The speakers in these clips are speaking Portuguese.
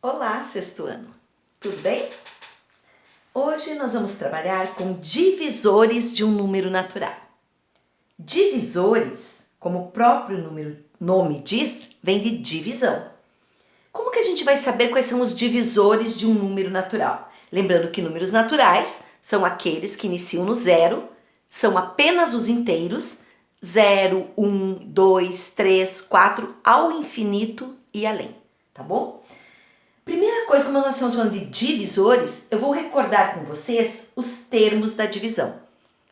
Olá, sexto ano! Tudo bem? Hoje nós vamos trabalhar com divisores de um número natural. Divisores, como o próprio nome diz, vem de divisão. Como que a gente vai saber quais são os divisores de um número natural? Lembrando que números naturais são aqueles que iniciam no zero, são apenas os inteiros, 0, 1, 2, 3, 4, ao infinito e além, tá bom? Primeira coisa, como nós estamos falando de divisores, eu vou recordar com vocês os termos da divisão.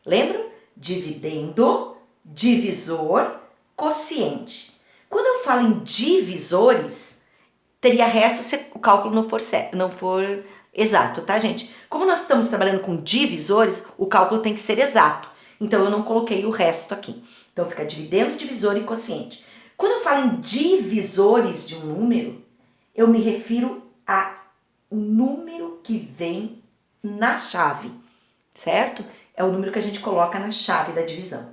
Lembram? Dividendo, divisor, quociente. Quando eu falo em divisores, teria resto se o cálculo não for exato, tá, gente? Como nós estamos trabalhando com divisores, o cálculo tem que ser exato. Então, eu não coloquei o resto aqui. Então, fica dividendo, divisor e quociente. Quando eu falo em divisores de um número, eu me refiro a um número que vem na chave, certo? É o número que a gente coloca na chave da divisão.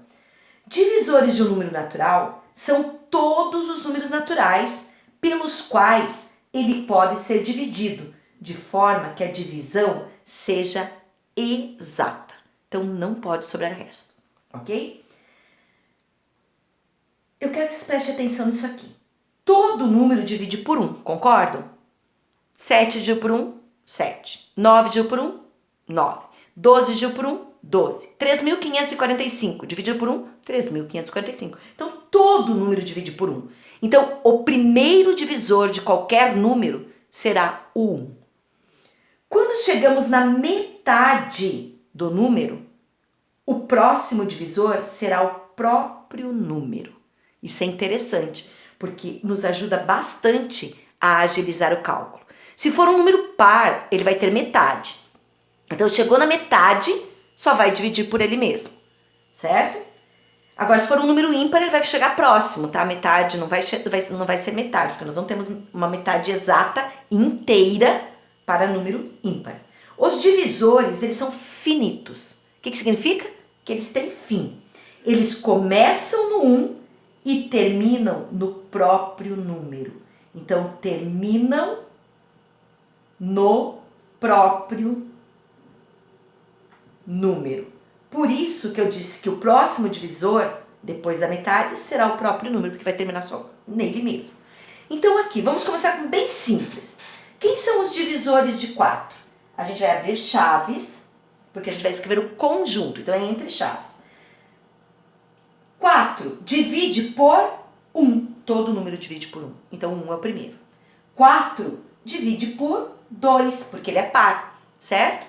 Divisores de um número natural são todos os números naturais pelos quais ele pode ser dividido, de forma que a divisão seja exata. Então, não pode sobrar resto, ok? Eu quero que vocês prestem atenção nisso aqui. Todo número divide por 1, concordam? 7 dividido por 1, 7. 9 dividido por 1, 9. 12 dividido por 1, 12. 3.545 dividido por 1, 3.545. Então, todo número divide por 1. Então, o primeiro divisor de qualquer número será o 1. Quando chegamos na metade do número, o próximo divisor será o próprio número. Isso é interessante, porque nos ajuda bastante a agilizar o cálculo. Se for um número par, ele vai ter metade. Então, chegou na metade, só vai dividir por ele mesmo, certo? Agora, se for um número ímpar, ele vai chegar próximo, tá? Metade não vai ser metade, porque nós não temos uma metade exata inteira para número ímpar. Os divisores, eles são finitos. O que significa? Que eles têm fim. Eles começam no 1 e terminam no próprio número. Então, terminam no próprio número. Por isso que eu disse que o próximo divisor, depois da metade, será o próprio número, porque vai terminar só nele mesmo. Então aqui, vamos começar com bem simples. Quem são os divisores de 4? A gente vai abrir chaves, porque a gente vai escrever o conjunto, então é entre chaves. 4 divide por 1. Todo número divide por 1. Então 1 é o primeiro. 4 divide por 2, porque ele é par, certo?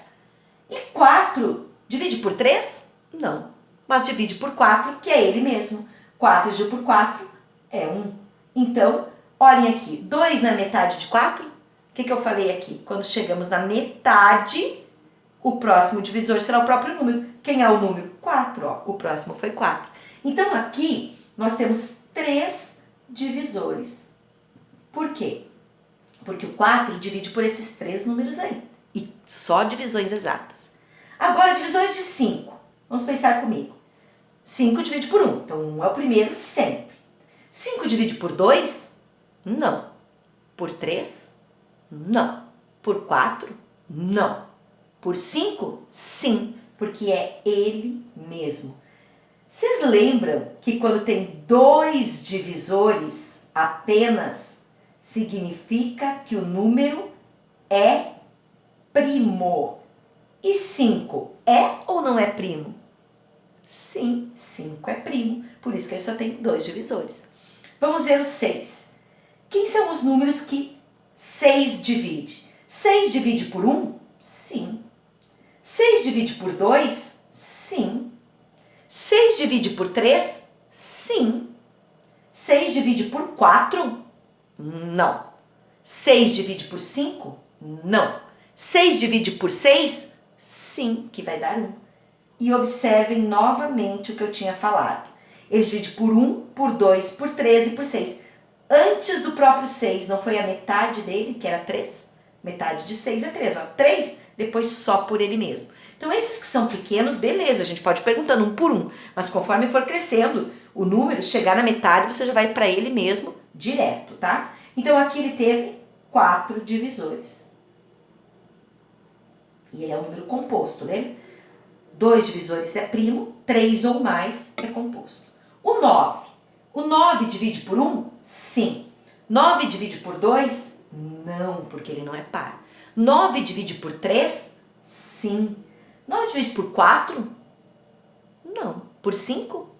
E 4 divide por 3? Não. Mas divide por 4, que é ele mesmo. 4 dividido por 4 é 1. Então, olhem aqui. 2 não é metade de 4? O que eu falei aqui? Quando chegamos na metade, o próximo divisor será o próprio número. Quem é o número? 4, ó. O próximo foi 4. Então, aqui, nós temos 3 divisores. Por quê? Porque o 4 divide por esses 3 números aí. E só divisões exatas. Agora, divisores de 5. Vamos pensar comigo. 5 divide por 1. Então, 1 é o primeiro sempre. 5 divide por 2? Não. Por 3? Não. Por 4? Não. Por 5? Sim. Porque é ele mesmo. Vocês lembram que quando tem 2 divisores apenas, significa que o número é primo. E 5 é ou não é primo? Sim, 5 é primo. Por isso que ele só tem 2 divisores. Vamos ver o 6. Quem são os números que 6 divide? 6 divide por 1? Sim. 6 divide por 2? Sim. 6 divide por 3? Sim. 6 divide por 4? Não. 6 divide por 5? Não. 6 divide por 6? Sim, que vai dar 1. E observem novamente o que eu tinha falado. Ele divide por 1, por 2, por 3 e por 6. Antes do próprio 6, não foi a metade dele, que era 3? Metade de 6 é 3, ó. 3, depois só por ele mesmo. Então, esses que são pequenos, beleza, a gente pode ir perguntando um por um. Mas conforme for crescendo o número, chegar na metade, você já vai para ele mesmo direto, tá? Então, aqui ele teve 4 divisores. E ele é um número composto, lembra? 2 divisores é primo, 3 ou mais é composto. O 9. O 9 divide por 1? Sim. 9 divide por 2? Não, porque ele não é par. 9 divide por 3? Sim. 9 divide por 4? Não. Por 5?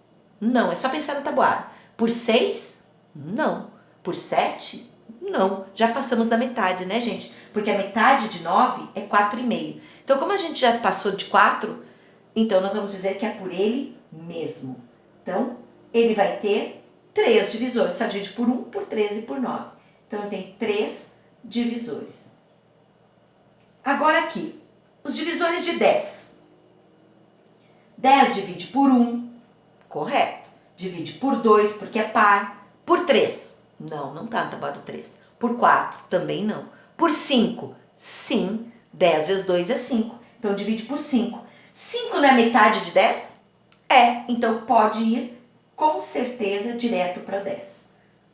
Não. É só pensar na tabuada. Por 6? Não. Por 7? Não. Já passamos da metade, né, gente? Porque a metade de 9 é 4,5. Então, como a gente já passou de 4, então nós vamos dizer que é por ele mesmo. Então, ele vai ter 3 divisores. Só divide por 1, por 3 e por 9. Então, tem 3 divisores. Agora aqui, os divisores de 10. 10 divide por 1, correto. Divide por 2, porque é par. Por 3, não está no tabuado 3. Por 4, também não. Por 5, sim. 10 vezes 2 é 5. Então, divide por 5. 5 não é metade de 10? É. Então, pode ir com certeza direto para 10.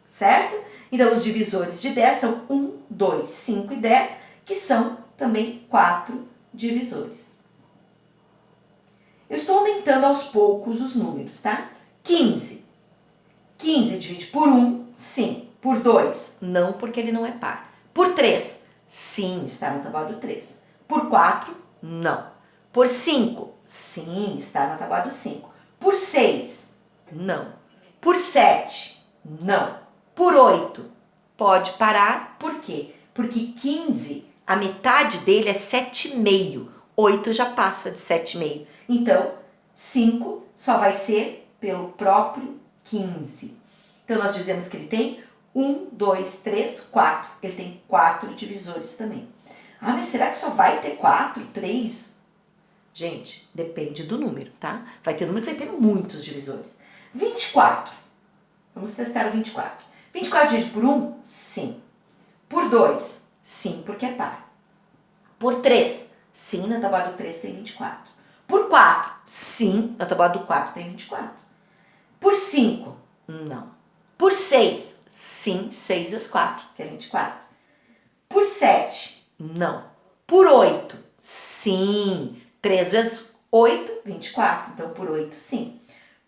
Certo? Então, os divisores de 10 são 1, 2, 5 e 10, que são também 4 divisores. Eu estou aumentando aos poucos os números, tá? 15. 15 divide por 1, sim. Por 2, não, porque ele não é par. Por 3, sim, está no tabuado 3. Por 4, não. Por 5, sim, está no tabuado 5. Por 6, não. Por 7, não. Por 8, pode parar. Por quê? Porque 15, a metade dele é 7,5. 8 já passa de 7,5. Então, 5 só vai ser pelo próprio 15. Então, nós dizemos que ele tem 1, 2, 3, 4. Ele tem 4 divisores também. Ah, mas será que só vai ter 4, 3? Gente, depende do número, tá? Vai ter número que vai ter muitos divisores. 24. Vamos testar o 24. 24 divide por 1? Sim. Por 2? Sim, porque é par. Por 3? Sim, na tabuada do 3 tem 24. Por 4? Sim, na tabuada do 4 tem 24. Por 5? Não. Por 6? Sim, 6 vezes 4, que é 24. Por 7? Não. Por 8? Sim. 3 vezes 8, 24. Então, por 8, sim.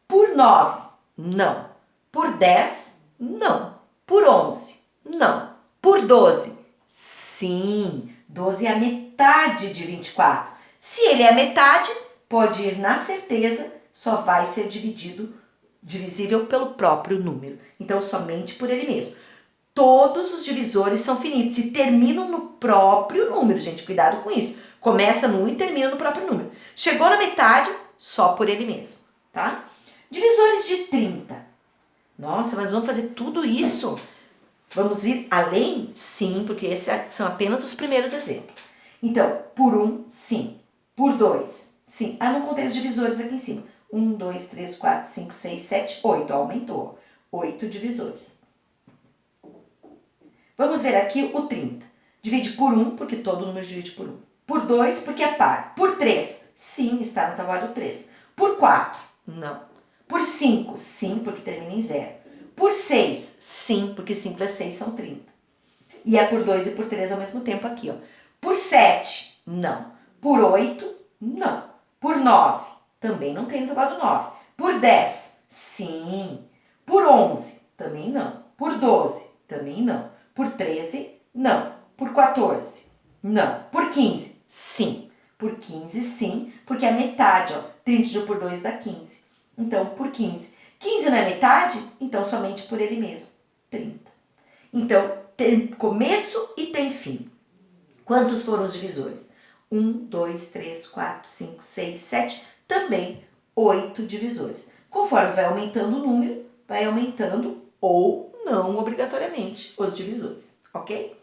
Por 9? Não. Por 10? Não. Por 11? Não. Por 12? Sim. 12 é a metade de 24. Se ele é a metade, pode ir na certeza, só vai ser divisível pelo próprio número. Então, somente por ele mesmo. Todos os divisores são finitos e terminam no próprio número, gente. Cuidado com isso. Começa no 1 e termina no próprio número. Chegou na metade, só por ele mesmo, tá? Divisores de 30. Nossa, mas vamos fazer tudo isso? Vamos ir além? Sim, porque esses são apenas os primeiros exemplos. Então, por 1, sim. Por 2, sim. Ah, não contei os divisores aqui em cima. 1, 2, 3, 4, 5, 6, 7, 8. Aumentou. 8 divisores. Vamos ver aqui o 30. Divide por 1, porque todo número divide por 1. Por 2, porque é par. Por 3, sim, está no tabuado 3. Por 4, não. Por 5, sim, porque termina em 0. Por 6, sim, porque 5 vezes 6 são 30. E é por 2 e por 3 ao mesmo tempo aqui, ó. Por 7, não. Por 8, não. Por 9, também não tem no tabuado 9. Por 10, sim. Por 11, também não. Por 12, também não. Por 13, não. Por 14, não. Por 15, sim. Por 15, sim, porque é metade, ó. 30 dividido por 2 dá 15. Então, por 15. 15 não é metade? Então, somente por ele mesmo. 30. Então, tem começo e tem fim. Quantos foram os divisores? 1, 2, 3, 4, 5, 6, 7. Também 8 divisores. Conforme vai aumentando o número, vai aumentando ou não obrigatoriamente os divisores, ok?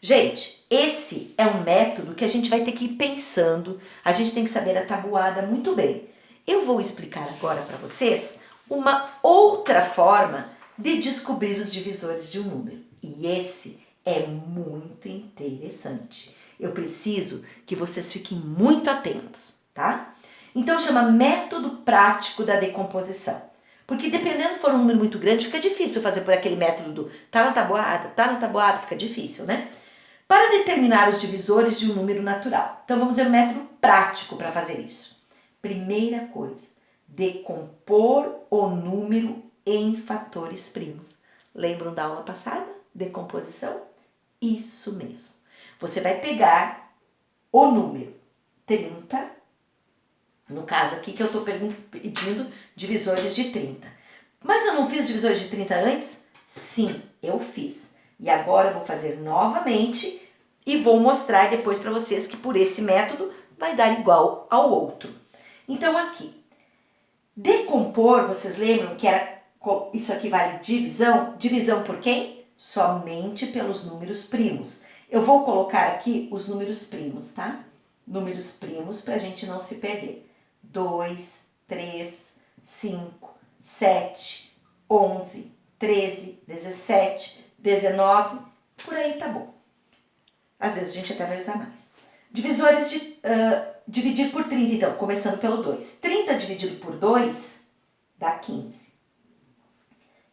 Gente, esse é um método que a gente vai ter que ir pensando, a gente tem que saber a tabuada muito bem. Eu vou explicar agora para vocês uma outra forma de descobrir os divisores de um número. E esse é muito interessante. Eu preciso que vocês fiquem muito atentos, tá? Então chama método prático da decomposição. Porque dependendo se for um número muito grande, fica difícil fazer por aquele método do tá na tabuada, fica difícil, né? Para determinar os divisores de um número natural. Então vamos ver um método prático para fazer isso. Primeira coisa, decompor o número em fatores primos. Lembram da aula passada? Decomposição? Isso mesmo. Você vai pegar o número 30, no caso aqui que eu estou pedindo divisores de 30. Mas eu não fiz divisores de 30 antes? Sim, eu fiz. E agora eu vou fazer novamente e vou mostrar depois para vocês que por esse método vai dar igual ao outro. Então aqui, decompor, vocês lembram que era, isso aqui vale divisão? Divisão por quem? Somente pelos números primos. Eu vou colocar aqui os números primos, tá? Números primos para a gente não se perder. 2, 3, 5, 7, 11, 13, 17, 19, por aí tá bom. Às vezes a gente até vai usar mais. Divisores de dividir por 30, então, começando pelo 2. 30 dividido por 2 dá 15.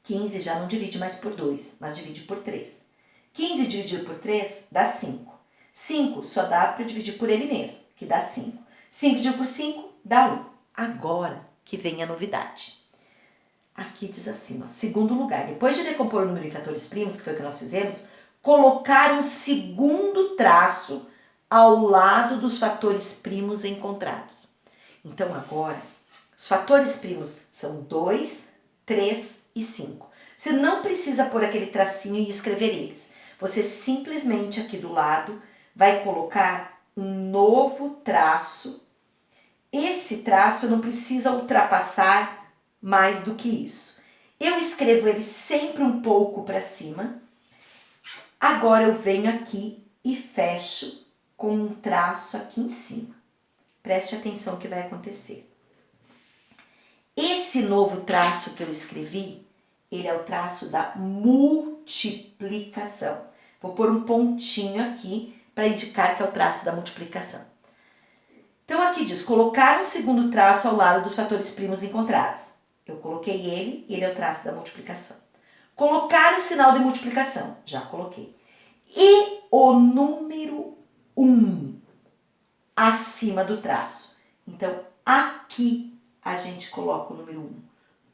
15 já não divide mais por 2, mas divide por 3. 15 dividido por 3 dá 5. 5 só dá para dividir por ele mesmo, que dá 5. 5 dividido por 5 dá 1. Agora que vem a novidade. Aqui diz assim, ó, segundo lugar, depois de decompor o número em fatores primos, que foi o que nós fizemos, colocar um segundo traço ao lado dos fatores primos encontrados. Então agora, os fatores primos são 2, 3 e 5. Você não precisa pôr aquele tracinho e escrever eles. Você simplesmente aqui do lado vai colocar um novo traço. Esse traço não precisa ultrapassar mais do que isso. Eu escrevo ele sempre um pouco para cima. Agora eu venho aqui e fecho com um traço aqui em cima. Preste atenção no que vai acontecer. Esse novo traço que eu escrevi, ele é o traço da multiplicação. Vou pôr um pontinho aqui para indicar que é o traço da multiplicação. Então aqui diz, colocar um segundo traço ao lado dos fatores primos encontrados. Eu coloquei ele e ele é o traço da multiplicação. Colocar o sinal de multiplicação, já coloquei. E o número 1 acima do traço. Então aqui a gente coloca o número 1.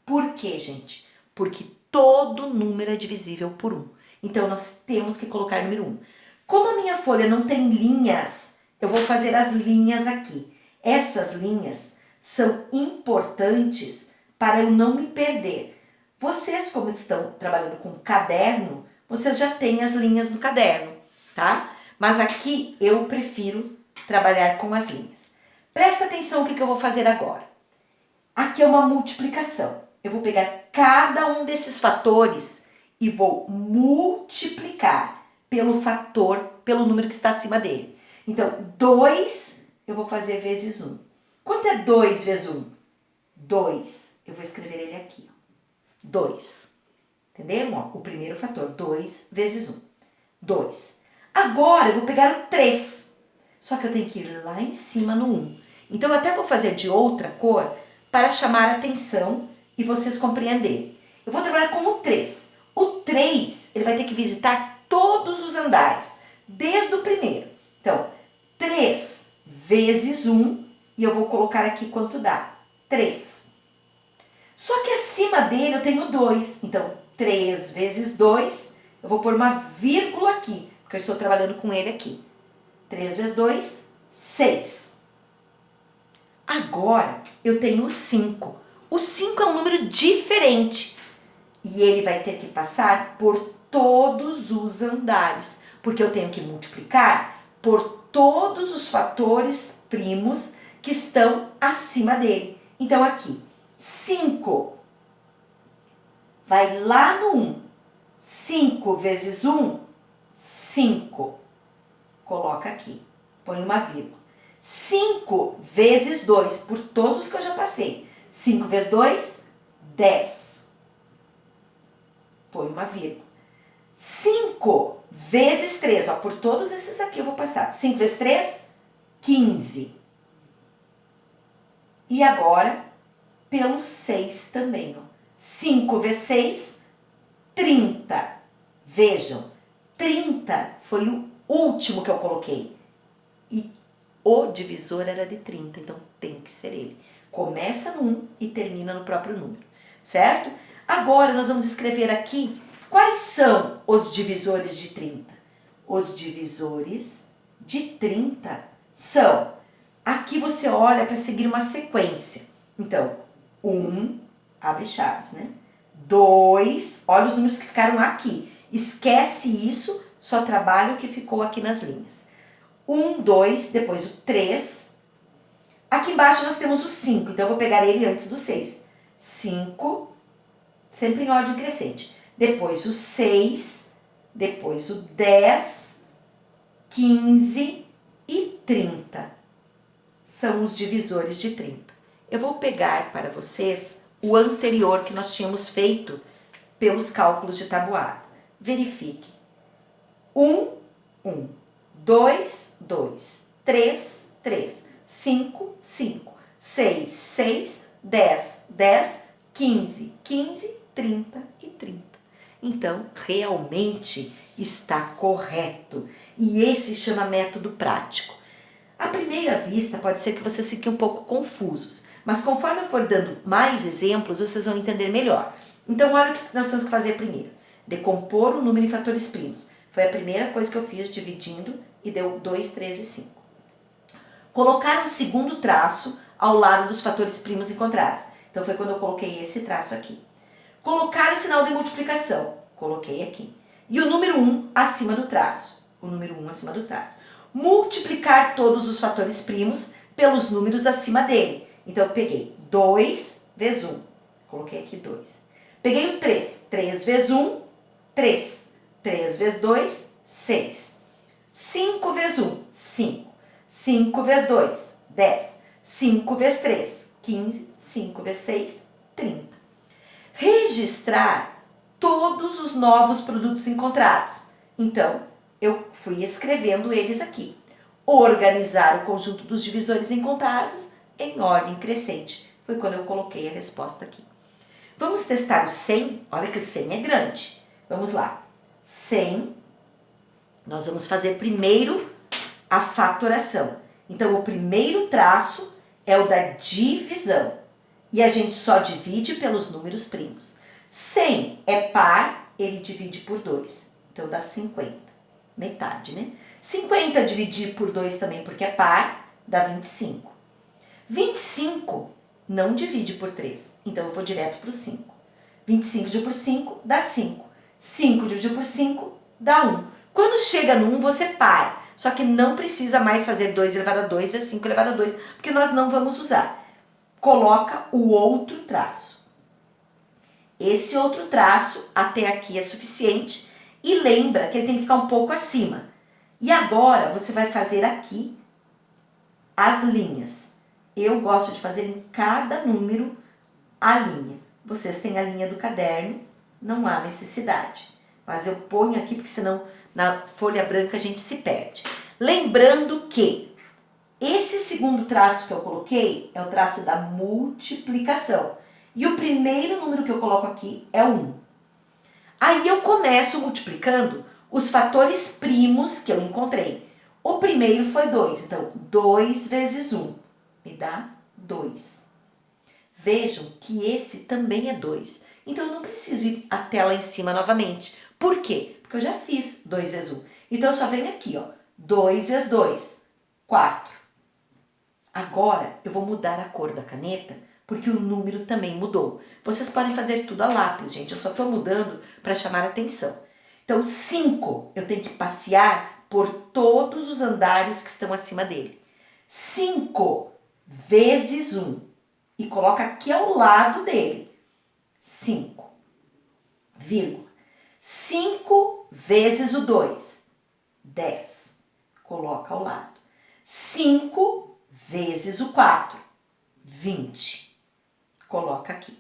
Por quê, gente? Porque todo número é divisível por 1. Então nós temos que colocar o número 1. Como a minha folha não tem linhas, eu vou fazer as linhas aqui. Essas linhas são importantes para eu não me perder. Vocês, como estão trabalhando com caderno, vocês já têm as linhas no caderno, tá? Mas aqui eu prefiro trabalhar com as linhas. Presta atenção no que eu vou fazer agora. Aqui é uma multiplicação. Eu vou pegar cada um desses fatores e vou multiplicar pelo fator, pelo número que está acima dele. Então, 2 eu vou fazer vezes 1. Quanto é 2 vezes 1? 2. Eu vou escrever ele aqui. 2. Entenderam? Ó, o primeiro fator, 2 vezes 1. 2. Agora eu vou pegar o 3. Só que eu tenho que ir lá em cima no 1. Então eu até vou fazer de outra cor para chamar a atenção e vocês compreenderem. Eu vou trabalhar com o 3. O 3, ele vai ter que visitar todos os andares, desde o primeiro. Então, 3 vezes 1, e eu vou colocar aqui quanto dá. 3. Só que acima dele eu tenho 2. Então, 3 vezes 2, eu vou pôr uma vírgula aqui, porque eu estou trabalhando com ele aqui. 3 vezes 2, 6. Agora, eu tenho o 5. O 5 é um número diferente. E ele vai ter que passar por todos os andares. Porque eu tenho que multiplicar por todos os fatores primos que estão acima dele. Então, aqui, 5 vai lá no 1. 5 vezes 1, 5. Coloca aqui, põe uma vírgula. 5 vezes 2, por todos os que eu já passei. 5 vezes 2, 10. Põe uma vírgula. 5 vezes 3, ó, por todos esses aqui eu vou passar. 5 vezes 3, 15. E agora, pelo 6 também, ó. 5 vezes 6, 30. Vejam, 30 foi o último que eu coloquei. E o divisor era de 30, então tem que ser ele. Começa no 1 e termina no próprio número, certo? Agora nós vamos escrever aqui quais são os divisores de 30. Os divisores de 30 são... Aqui você olha para seguir uma sequência. Então, 1, abre chaves, né? 2, olha os números que ficaram aqui. Esquece isso, só trabalha o que ficou aqui nas linhas. 1, 2, depois o 3. Aqui embaixo nós temos o 5, então eu vou pegar ele antes do 6. 5, sempre em ordem crescente. Depois o 6, depois o 10, 15 e 30. São os divisores de 30. Eu vou pegar para vocês o anterior que nós tínhamos feito pelos cálculos de tabuada. Verifique. 1, 1. 2, 2. 3, 3. 5, 5. 6, 6. 10, 10. 15, 15. 30 e 30. Então, realmente está correto. E esse chama método prático. À primeira vista, pode ser que vocês fiquem um pouco confusos, mas conforme eu for dando mais exemplos, vocês vão entender melhor. Então, olha o que nós temos que fazer primeiro. Decompor o número em fatores primos. Foi a primeira coisa que eu fiz dividindo e deu 2, 3 e 5. Colocar um segundo traço ao lado dos fatores primos encontrados. Então, foi quando eu coloquei esse traço aqui. Colocar o sinal de multiplicação. Coloquei aqui. E o número 1 acima do traço. O número 1 acima do traço. Multiplicar todos os fatores primos pelos números acima dele. Então, eu peguei 2 vezes 1. Coloquei aqui 2. Peguei o 3. 3 vezes 1, 3. 3 vezes 2, 6. 5 vezes 1, 5. 5 vezes 2, 10. 5 vezes 3, 15. 5 vezes 6, 30. Registrar todos os novos produtos encontrados. Então, eu fui escrevendo eles aqui. Organizar o conjunto dos divisores encontrados em ordem crescente. Foi quando eu coloquei a resposta aqui. Vamos testar o 100? Olha que o 100 é grande. Vamos lá. 100. Nós vamos fazer primeiro a fatoração. Então, o primeiro traço é o da divisão. E a gente só divide pelos números primos. 100 é par, ele divide por 2. Então, dá 50. Metade, né? 50 dividir por 2 também, porque é par, dá 25. 25 não divide por 3, então eu vou direto para o 5. 25 dividido por 5 dá 5. 5 dividido por 5 dá 1. Quando chega no 1, você para. Só que não precisa mais fazer 2 elevado a 2 vezes 5 elevado a 2, porque nós não vamos usar. Coloca o outro traço. Esse outro traço até aqui é suficiente. E lembra que ele tem que ficar um pouco acima. E agora você vai fazer aqui as linhas. Eu gosto de fazer em cada número a linha. Vocês têm a linha do caderno, não há necessidade. Mas eu ponho aqui porque senão na folha branca a gente se perde. Lembrando que esse segundo traço que eu coloquei é o traço da multiplicação. E o primeiro número que eu coloco aqui é o 1. Aí eu começo multiplicando os fatores primos que eu encontrei. O primeiro foi 2, então 2 vezes 1 me dá 2. Vejam que esse também é 2. Então eu não preciso ir até lá em cima novamente. Por quê? Porque eu já fiz 2 vezes 1. Então eu só venho aqui, ó. 2 vezes 2, 4. Agora eu vou mudar a cor da caneta, porque o número também mudou. Vocês podem fazer tudo a lápis, gente. Eu só estou mudando para chamar a atenção. Então, 5, eu tenho que passear por todos os andares que estão acima dele. 5 vezes 1. E coloca aqui ao lado dele. 5, vírgula. 5 vezes o 2. 10. Coloca ao lado. 5 vezes o 4. 20. Coloca aqui.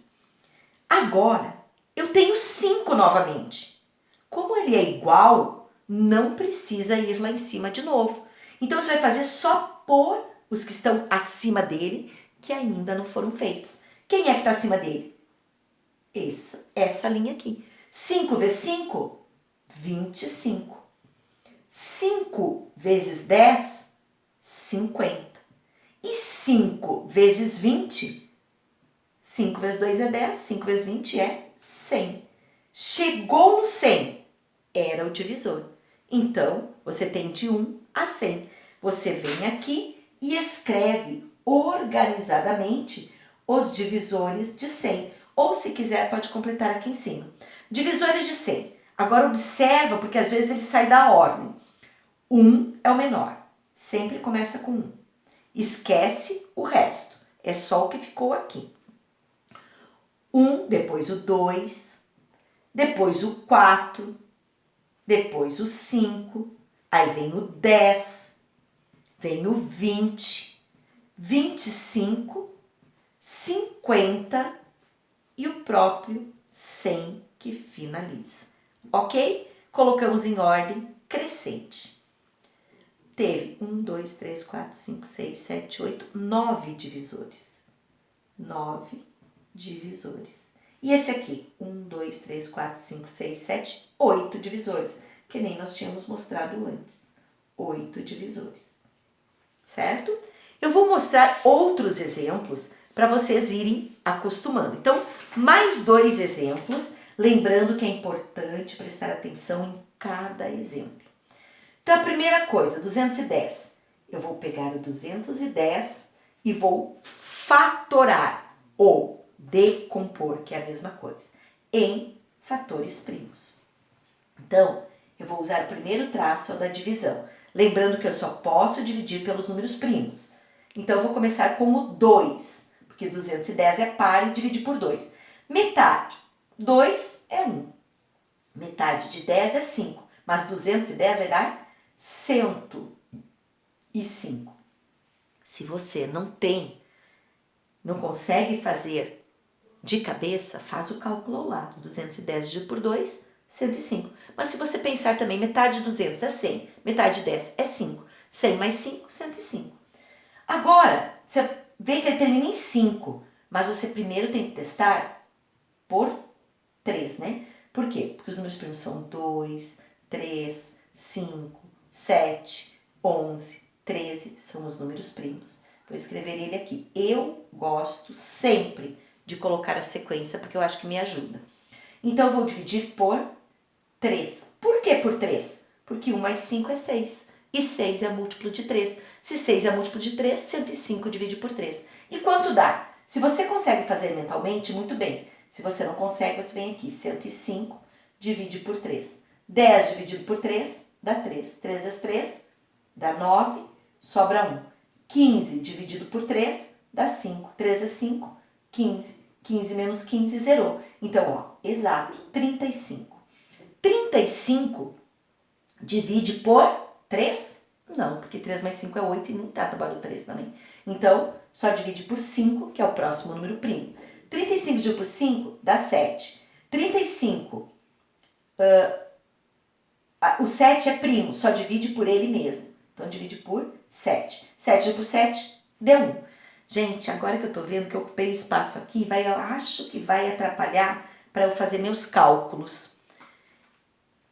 Agora, eu tenho 5 novamente. Como ele é igual, não precisa ir lá em cima de novo. Então, você vai fazer só por os que estão acima dele, que ainda não foram feitos. Quem é que está acima dele? essa linha aqui. 5 vezes 5, 25. 5 vezes 10, 50. E 5 vezes 20, 5 vezes 2 é 10, 5 vezes 20 é 100. Chegou no 100, era o divisor. Então, você tem de 1 a 100. Você vem aqui e escreve organizadamente os divisores de 100. Ou, se quiser, pode completar aqui em cima. Divisores de 100. Agora, observa, porque às vezes ele sai da ordem. 1 é o menor. Sempre começa com 1. Esquece o resto. É só o que ficou aqui. 1, depois o 2, depois o 4, depois o 5, aí vem o 10, vem o 20, 25, 50 e o próprio 100 que finaliza. Ok? Colocamos em ordem crescente. Teve 1, 2, 3, 4, 5, 6, 7, 8, 9 divisores. 9 divisores. E esse aqui, 1, 2, 3, 4, 5, 6, 7, 8 divisores, que nem nós tínhamos mostrado antes. 8 divisores, certo? Eu vou mostrar outros exemplos para vocês irem acostumando. Então, mais 2 exemplos, lembrando que é importante prestar atenção em cada exemplo. Então, a primeira coisa, 210. Eu vou pegar o 210 e vou fatorar ou decompor, que é a mesma coisa, em fatores primos. Então, eu vou usar o primeiro traço da divisão. Lembrando que eu só posso dividir pelos números primos. Então, eu vou começar com o 2, porque 210 é par e dividir por 2. Metade. 2 é 1. Metade de 10 é 5. Mas 210 vai dar 105. Se você não consegue fazer de cabeça, faz o cálculo ao lado. 210 dividido por 2, 105. Mas se você pensar também, metade de 200 é 100, metade de 10 é 5. 100 mais 5, 105. Agora, você vê que ele termina em 5, mas você primeiro tem que testar por 3, né? Por quê? Porque os números primos são 2, 3, 5, 7, 11, 13, são os números primos. Vou escrever ele aqui. Eu gosto sempre de colocar a sequência, porque eu acho que me ajuda. Então, eu vou dividir por 3. Por que por 3? Porque 1 mais 5 é 6. E 6 é múltiplo de 3. Se 6 é múltiplo de 3, 105 divide por 3. E quanto dá? Se você consegue fazer mentalmente, muito bem. Se você não consegue, você vem aqui. 105 divide por 3. 10 dividido por 3 dá 3. 3 vezes 3 dá 9, sobra 1. 15 dividido por 3 dá 5. 3 vezes 5, 15. 15 menos 15, zerou. Então, ó, exato, 35. 35 divide por 3? Não, porque 3 mais 5 é 8 e nem tá trabalhando 3 também. Então, só divide por 5, que é o próximo número primo. 35 dividido por 5 dá 7. 35, o 7 é primo, só divide por ele mesmo. Então, divide por 7. 7 dividido por 7 deu 1. Gente, agora que eu tô vendo que eu ocupei o espaço aqui, eu acho que vai atrapalhar para eu fazer meus cálculos.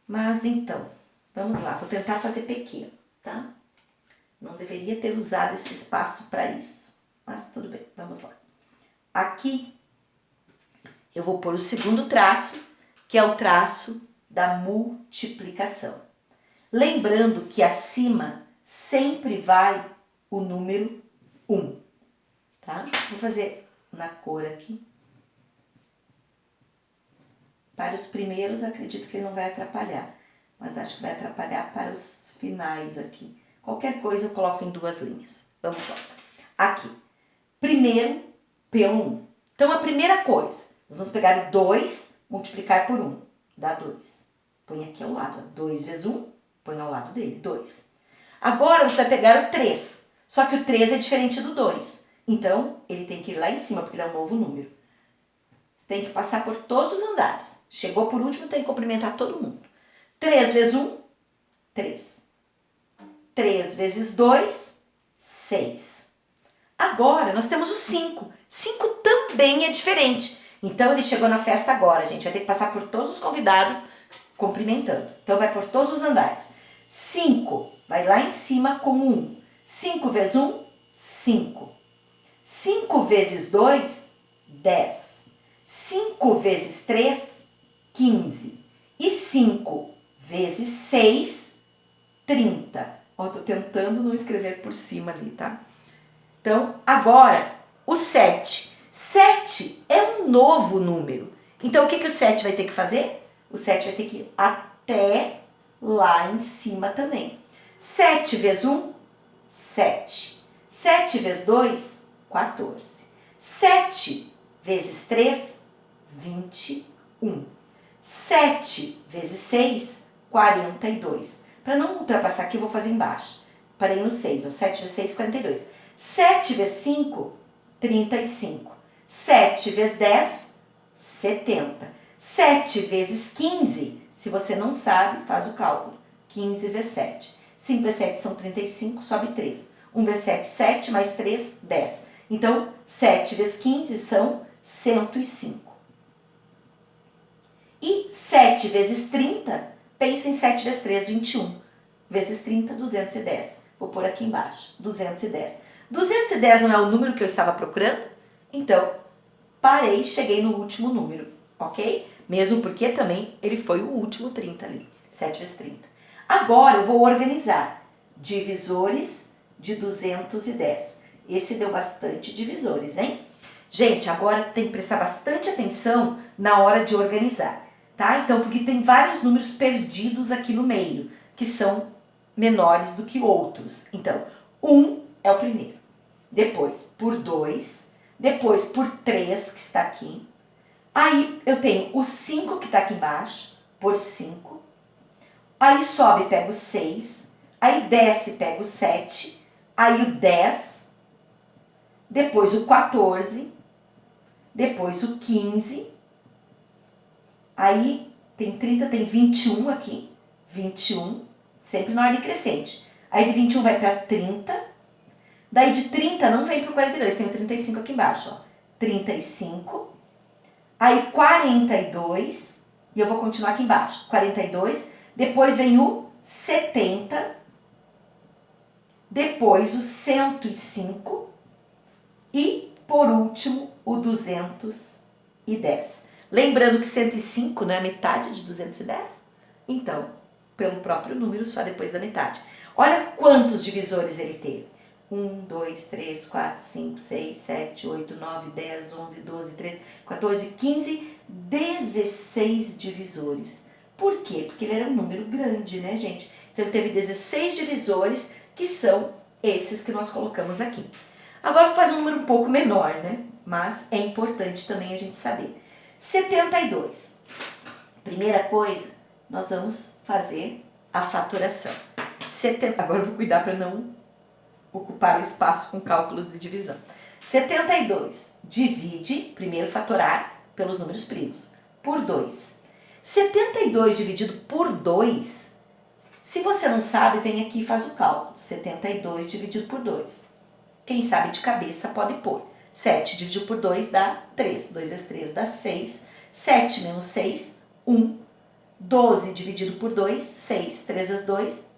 Mas então, vamos lá, vou tentar fazer pequeno, tá? Não deveria ter usado esse espaço para isso, mas tudo bem, vamos lá. Aqui, eu vou pôr o segundo traço, que é o traço da multiplicação. Lembrando que acima sempre vai o número 1, tá? Vou fazer na cor aqui. Para os primeiros, acredito que ele não vai atrapalhar, mas acho que vai atrapalhar para os finais aqui. Qualquer coisa eu coloco em 2 linhas. Vamos lá. Aqui. Primeiro, pelo 1. Então, a primeira coisa, nós vamos pegar o 2, multiplicar por 1. Dá 2. Põe aqui ao lado. 2 vezes 1, põe ao lado dele. 2. Agora, você vai pegar o 3. Só que o 3 é diferente do 2. Então, ele tem que ir lá em cima, porque ele é um novo número. Você tem que passar por todos os andares. Chegou por último, tem que cumprimentar todo mundo. 3 vezes 1, 3. 3 vezes 2, 6. Agora, nós temos o 5. 5 também é diferente. Então, ele chegou na festa agora, gente. Vai ter que passar por todos os convidados cumprimentando. Então, vai por todos os andares. 5, vai lá em cima com 1. 5 vezes 1, 5. 5 vezes 2, 10. 5 vezes 3, 15. E 5 vezes 6, 30. Ó, tô tentando não escrever por cima ali, tá? Então, agora, o 7. 7 é um novo número. Então, o que o 7 vai ter que fazer? O 7 vai ter que ir até lá em cima também. 7 vezes 1, 7. 7 vezes 2, 14. 7 vezes 3, 21. 7 vezes 6, 42. Para não ultrapassar aqui, eu vou fazer embaixo. Parei no 6. Ó. 7 vezes 6, 42. 7 vezes 5, 35. 7 vezes 10, 70. 7 vezes 15, se você não sabe, faz o cálculo. 15 vezes 7. 5 vezes 7 são 35, sobe 3. 1 vezes 7, 7, mais 3, 10. Então, 7 vezes 15 são 105. E 7 vezes 30, pensa em 7 vezes 3, 21. Vezes 30, 210. Vou pôr aqui embaixo, 210. 210 não é o número que eu estava procurando? Então, parei, cheguei no último número, ok? Mesmo porque também ele foi o último 30 ali, 7 vezes 30. Agora eu vou organizar divisores de 210. Esse deu bastante divisores, hein? Gente, agora tem que prestar bastante atenção na hora de organizar, tá? Então, porque tem vários números perdidos aqui no meio, que são menores do que outros. Então, 1 é o primeiro, depois por 2, depois por 3, que está aqui. Aí eu tenho o 5 que está aqui embaixo, por 5. Aí sobe e pega o 6. Aí desce e pega o 7. Aí o 10. Depois o 14. Depois o 15. Aí tem 30, tem 21 aqui. 21, sempre na ordem crescente. Aí de 21 vai para 30. Daí de 30 não vem para o 42, tem o 35 aqui embaixo, ó. 35. Aí 42, e eu vou continuar aqui embaixo, 42, depois vem o 70, depois o 105 e, por último, o 210. Lembrando que 105 não é a metade de 210? Então, pelo próprio número, só depois da metade. Olha quantos divisores ele teve. 1, 2, 3, 4, 5, 6, 7, 8, 9, 10, 11, 12, 13, 14, 15, 16 divisores. Por quê? Porque ele era um número grande, né, gente? Então, ele teve 16 divisores, que são esses que nós colocamos aqui. Agora, vou fazer um número um pouco menor, né? Mas é importante também a gente saber. 72. Primeira coisa, nós vamos fazer a fatoração. Agora eu vou cuidar para não ocupar o espaço com cálculos de divisão. 72 divide, primeiro fatorar, pelos números primos, por 2. 72 dividido por 2, se você não sabe, vem aqui e faz o cálculo. 72 dividido por 2. Quem sabe de cabeça pode pôr. 7 dividido por 2 dá 3. 2 vezes 3 dá 6. 7 menos 6, 1. 12 dividido por 2, 6. 3 vezes 2,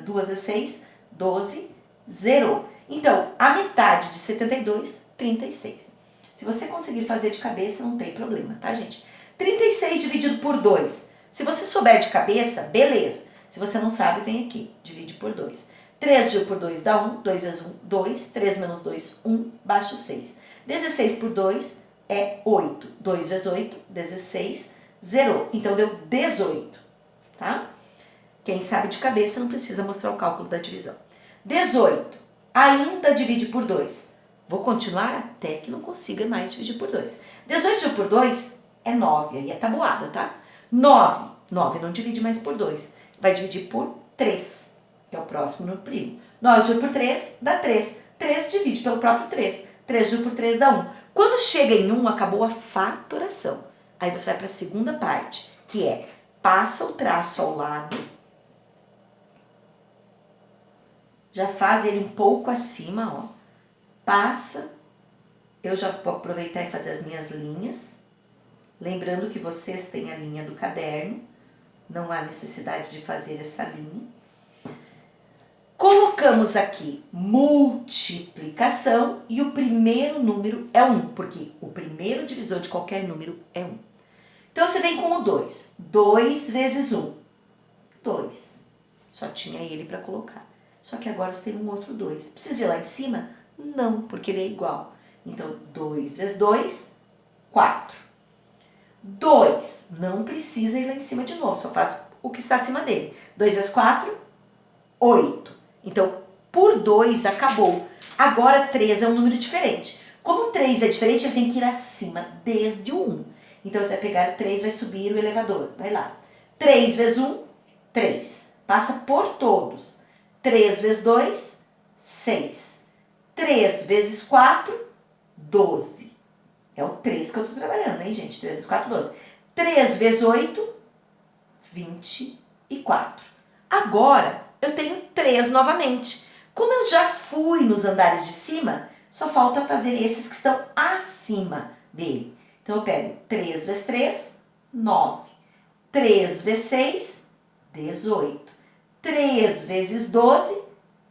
2 vezes 6, 12. Zerou. Então, a metade de 72, 36. Se você conseguir fazer de cabeça, não tem problema, tá, gente? 36 dividido por 2. Se você souber de cabeça, beleza. Se você não sabe, vem aqui, divide por 2. 3 dividido por 2 dá 1, 2 vezes 1, 2, 3 menos 2, 1, baixo 6. 16 por 2 é 8. 2 vezes 8, 16, zerou. Então, deu 18, tá? Quem sabe de cabeça não precisa mostrar o cálculo da divisão. 18, ainda divide por 2. Vou continuar até que não consiga mais dividir por 2. 18 dividido por 2 é 9, aí é tabuada, tá? 9 não divide mais por 2. Vai dividir por 3, que é o próximo no primo. 9 dividido por 3 dá 3. 3 divide pelo próprio 3. 3 dividido por 3 dá 1. Quando chega em 1, acabou a fatoração. Aí você vai para a segunda parte, que é passa o traço ao lado, já faz ele um pouco acima, ó. Passa, eu já vou aproveitar e fazer as minhas linhas. Lembrando que vocês têm a linha do caderno, não há necessidade de fazer essa linha. Colocamos aqui multiplicação e o primeiro número é 1, porque o primeiro divisor de qualquer número é 1. Então, você vem com o 2. 2 vezes 1, 2. Só tinha ele para colocar. Só que agora você tem um outro 2. Precisa ir lá em cima? Não, porque ele é igual. Então, 2 vezes 2, 4. 2, não precisa ir lá em cima de novo, só faz o que está acima dele. 2 vezes 4, 8. Então, por 2 acabou. Agora, 3 é um número diferente. Como 3 é diferente, ele tem que ir acima desde o 1. Então, você vai pegar o 3, vai subir o elevador. Vai lá. 3 vezes 1, 3. Passa por todos. 3 vezes 2, 6. 3 vezes 4, 12. É o 3 que eu estou trabalhando, hein, gente? 3 vezes 4, 12. 3 vezes 8, 24. Agora, eu tenho 3 novamente. Como eu já fui nos andares de cima, só falta fazer esses que estão acima dele. Então, eu pego 3 vezes 3, 9. 3 vezes 6, 18. 3 vezes 12,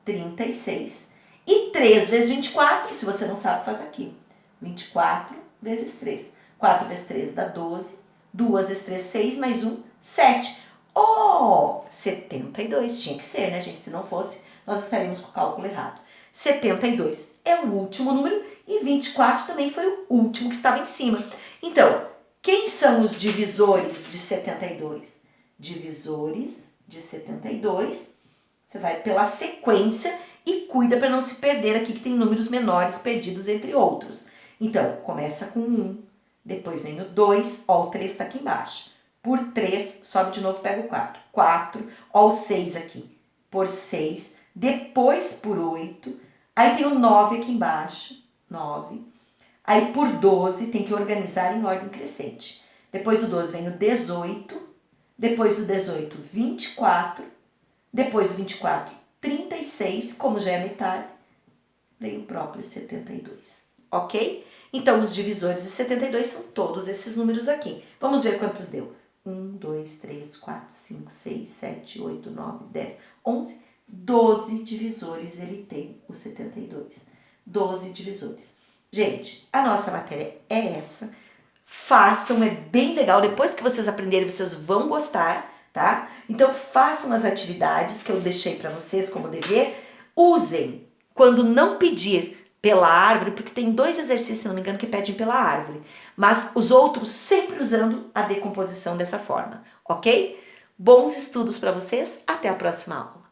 36. E 3 vezes 24, se você não sabe, faz aqui. 24 vezes 3. 4 vezes 3 dá 12. 2 vezes 3, 6, mais 1, 7. Oh, 72. Tinha que ser, né, gente? Se não fosse, nós estaríamos com o cálculo errado. 72 é o último número e 24 também foi o último que estava em cima. Então, quem são os divisores de 72? Divisores de 72, você vai pela sequência e cuida para não se perder aqui que tem números menores perdidos entre outros. Então, começa com 1, depois vem o 2, ó, o 3 está aqui embaixo. Por 3, sobe de novo, pega o 4. 4, ó, o 6 aqui. Por 6, depois por 8, aí tem o 9 aqui embaixo, 9. Aí por 12, tem que organizar em ordem crescente. Depois do 12 vem o 18, depois do 18, 24, depois do 24, 36, como já é metade, vem o próprio 72, ok? Então, os divisores de 72 são todos esses números aqui. Vamos ver quantos deu. 1, 2, 3, 4, 5, 6, 7, 8, 9, 10, 11, 12 divisores ele tem o 72. 12 divisores. Gente, a nossa matéria é essa. Façam, é bem legal. Depois que vocês aprenderem, vocês vão gostar, tá? Então, façam as atividades que eu deixei para vocês como dever. Usem quando não pedir pela árvore, porque tem 2 exercícios, se não me engano, que pedem pela árvore. Mas os outros sempre usando a decomposição dessa forma, ok? Bons estudos para vocês. Até a próxima aula.